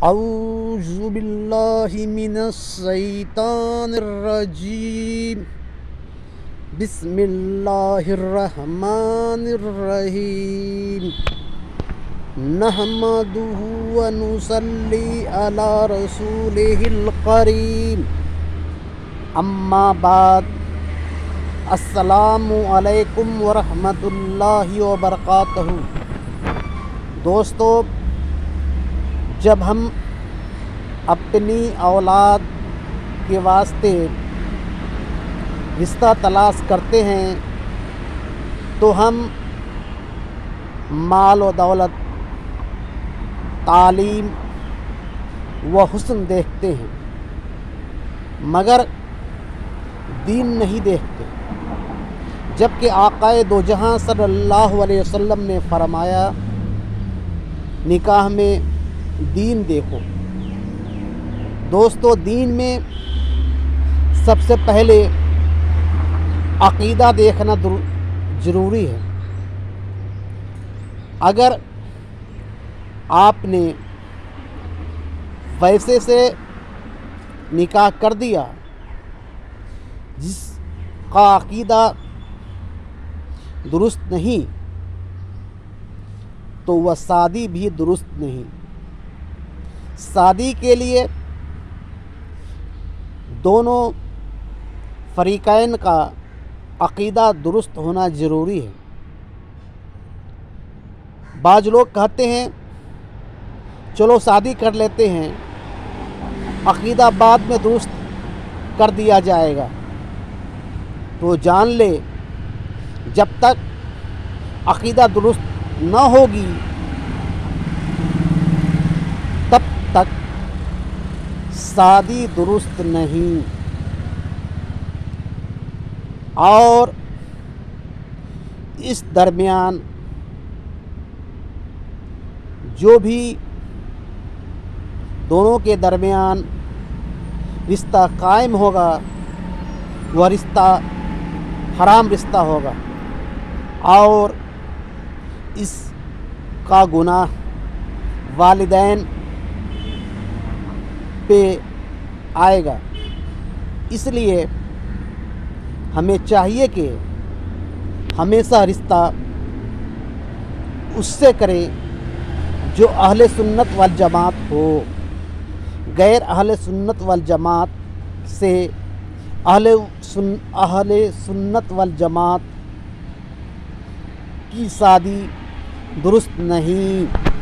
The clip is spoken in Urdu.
اعوذ باللہ من الشیطان الرجیم بسم اللہ الرحمن الرحیم نحمدہ ونصلی علی رسولہ الکریم اما بعد السلام علیکم ورحمۃ اللہ وبرکاتہ۔ دوستو، جب ہم اپنی اولاد کے واسطے رشتہ تلاش کرتے ہیں تو ہم مال و دولت، تعلیم و حسن دیکھتے ہیں، مگر دین نہیں دیکھتے، جبکہ آقا دو جہاں صلی اللہ علیہ وسلم نے فرمایا نکاح میں دین دیکھو۔ دوستو، دین میں سب سے پہلے عقیدہ دیکھنا ضروری ہے۔ اگر آپ نے ویسے سے نکاح کر دیا جس کا عقیدہ درست نہیں تو وہ شادی بھی درست نہیں۔ شادی کے لیے دونوں فریقین کا عقیدہ درست ہونا ضروری ہے۔ بعض لوگ کہتے ہیں چلو شادی کر لیتے ہیں، عقیدہ بعد میں درست کر دیا جائے گا۔ تو جان لے، جب تک عقیدہ درست نہ ہوگی تب تک شادی درست نہیں۔ اور اس درمیان جو بھی دونوں کے درمیان رشتہ قائم ہوگا وہ رشتہ حرام رشتہ ہوگا، اور اس کا گناہ والدین پہ آئے گا۔ اس لیے ہمیں چاہیے کہ ہمیشہ رشتہ اس سے کریں جو اہل سنت والجماعت ہو۔ غیر اہل سنت والجماعت سے اہل سنت والجماعت کی شادی درست نہیں۔